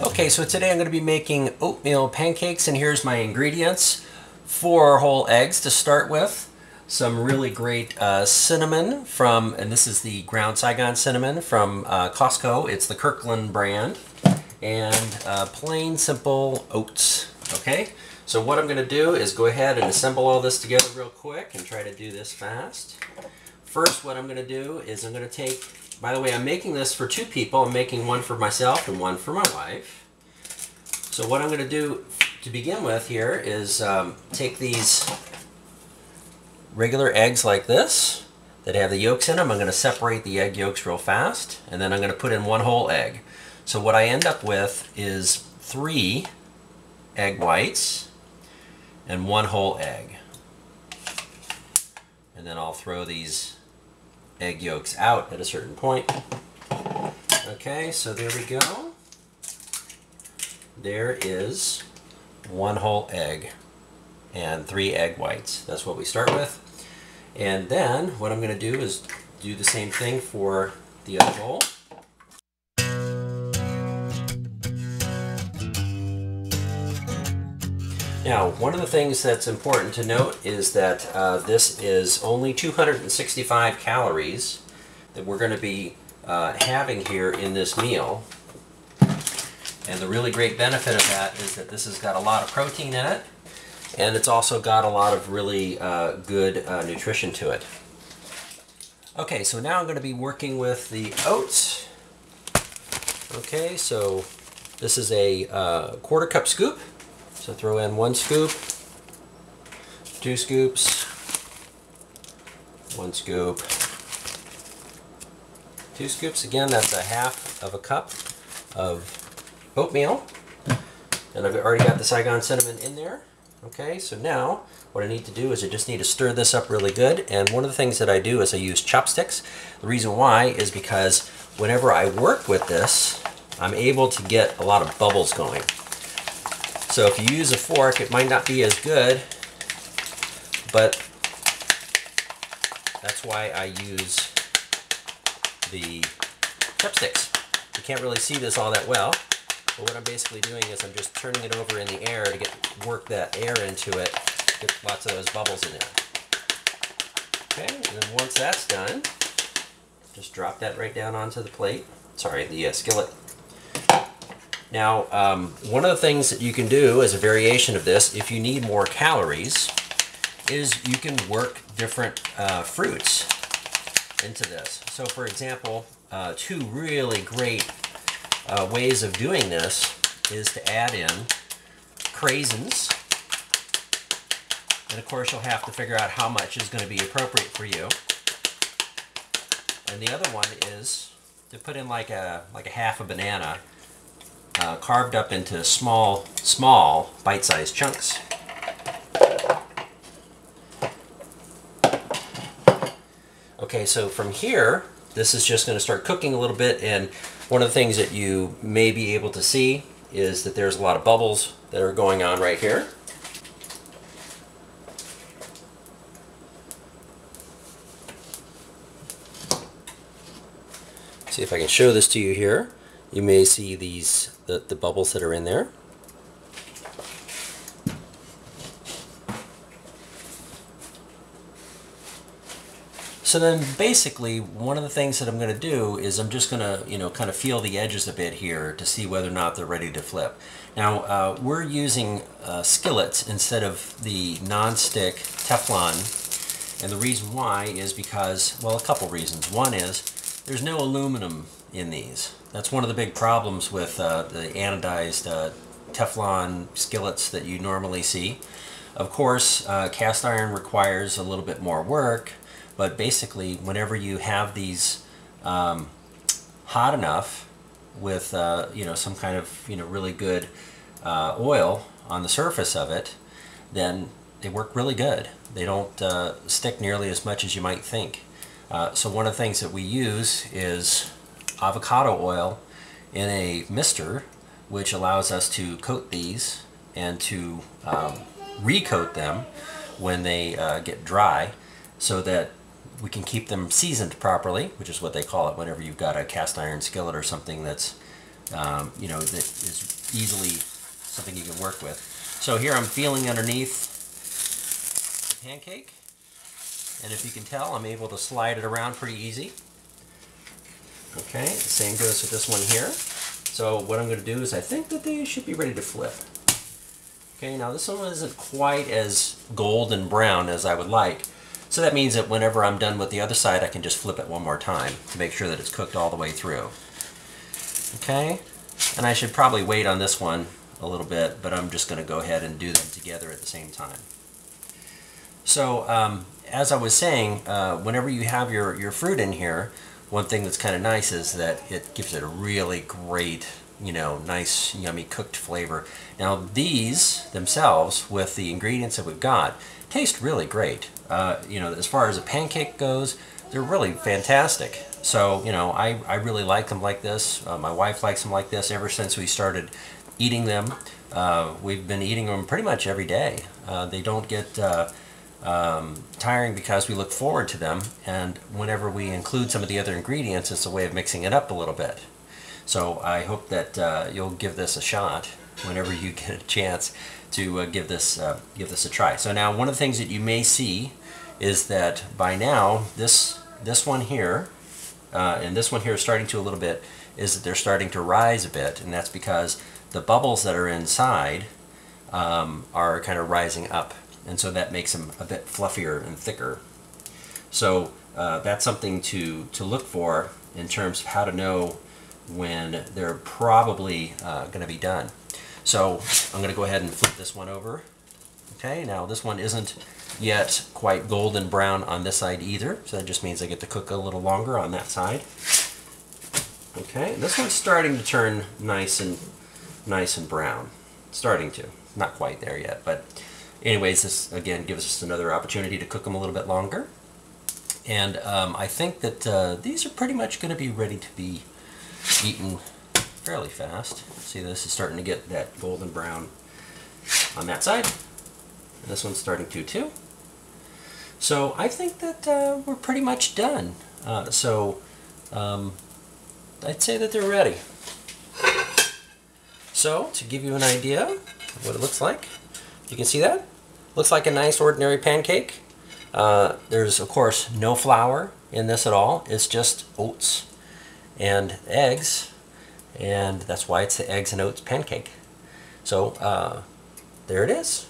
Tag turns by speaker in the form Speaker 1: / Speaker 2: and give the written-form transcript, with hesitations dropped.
Speaker 1: Okay, so today I'm going to be making oatmeal pancakes, and here's my ingredients. 4 whole eggs to start with, some really great cinnamon from, and this is the ground Saigon cinnamon from Costco. It's the Kirkland brand, and plain simple oats. Okay, so what I'm going to do is go ahead and assemble all this together real quick and try to do this fast. First, what I'm going to do is I'm going to take, by the way, I'm making this for 2 people. I'm making one for myself and one for my wife. So what I'm going to do to begin with here is take these regular eggs like this that have the yolks in them. I'm going to separate the egg yolks real fast, and then I'm going to put in 1 whole egg. So what I end up with is 3 egg whites and 1 whole egg. And then I'll throw these egg yolks out at a certain point. Okay, so there we go. There is 1 whole egg and 3 egg whites. That's what we start with. And then what I'm going to do is do the same thing for the other bowl. Now, one of the things that's important to note is that this is only 265 calories that we're going to be having here in this meal. And the really great benefit of that is that this has got a lot of protein in it, and it's also got a lot of really good nutrition to it. Okay, so now I'm going to be working with the oats. Okay, so this is a 1/4 cup scoop. So throw in 1 scoop, 2 scoops, 1 scoop, 2 scoops. Again, that's 1/2 cup of oatmeal. And I've already got the Saigon cinnamon in there. Okay, so now what I need to do is I just need to stir this up really good. And one of the things that I do is I use chopsticks. The reason why is because whenever I work with this, I'm able to get a lot of bubbles going. So if you use a fork, it might not be as good, but that's why I use the chopsticks. You can't really see this all that well, but what I'm basically doing is I'm just turning it over in the air to work that air into it, get lots of those bubbles in there. Okay, and then once that's done, just drop that right down onto the plate. Sorry, the skillet. Now, one of the things that you can do as a variation of this, if you need more calories, is you can work different fruits into this. So for example, 2 really great ways of doing this is to add in raisins. And of course you'll have to figure out how much is going to be appropriate for you. And the other one is to put in like a 1/2 banana, carved up into small bite-sized chunks. Okay, so from here, this is just going to start cooking a little bit, and one of the things that you may be able to see is that there's a lot of bubbles that are going on right here. See if I can show this to you here. You may see the bubbles that are in there. So then basically one of the things that I'm going to do is I'm just going to, kind of feel the edges a bit here to see whether or not they're ready to flip. Now we're using skillets instead of the non-stick Teflon, and the reason why is because, well, a couple reasons. One is there's no aluminum in these. That's one of the big problems with the anodized Teflon skillets that you normally see. Of course, cast iron requires a little bit more work, but basically whenever you have these hot enough with some kind of really good oil on the surface of it, then they work really good. They don't stick nearly as much as you might think. So one of the things that we use is avocado oil in a mister, which allows us to coat these and to recoat them when they get dry, so that we can keep them seasoned properly, which is what they call it whenever you've got a cast iron skillet or something that's you know, that is easily something you can work with. So here I'm feeling underneath the pancake, and if you can tell, I'm able to slide it around pretty easy. Okay, the same goes with this one here. So what I'm going to do is I think that they should be ready to flip. Okay, now this one isn't quite as golden brown as I would like. So that means that whenever I'm done with the other side, I can just flip it one more time to make sure that it's cooked all the way through. Okay, and I should probably wait on this one a little bit, but I'm just going to go ahead and do them together at the same time. So as I was saying, whenever you have your fruit in here, one thing that's kind of nice is that it gives it a really great, you know, nice, yummy cooked flavor. Now these themselves, with the ingredients that we've got, taste really great. You know, as far as a pancake goes, they're really fantastic. So, you know, I really like them like this. My wife likes them like this ever since we started eating them. We've been eating them pretty much every day. They don't get tiring because we look forward to them, and whenever we include some of the other ingredients, it's a way of mixing it up a little bit. So I hope that you'll give this a shot whenever you get a chance to give this a try. So now one of the things that you may see is that by now this one here and this one here is starting to a little bit, is that they're starting to rise a bit, and that's because the bubbles that are inside are kind of rising up, and so that makes them a bit fluffier and thicker. So that's something to look for in terms of how to know when they're probably going to be done. So I'm going to go ahead and flip this one over. Okay, now this one isn't yet quite golden brown on this side either, so that just means I get to cook a little longer on that side. Okay, this one's starting to turn nice and brown. Starting to. Not quite there yet, but anyways, this again gives us another opportunity to cook them a little bit longer. And I think that these are pretty much going to be ready to be eaten fairly fast. See, this is starting to get that golden brown on that side. And this one's starting to too. So I think that we're pretty much done. I'd say that they're ready. So to give you an idea of what it looks like, you can see that? Looks like a nice ordinary pancake. There's of course no flour in this at all. It's just oats and eggs, and that's why it's the eggs and oats pancake. So there it is.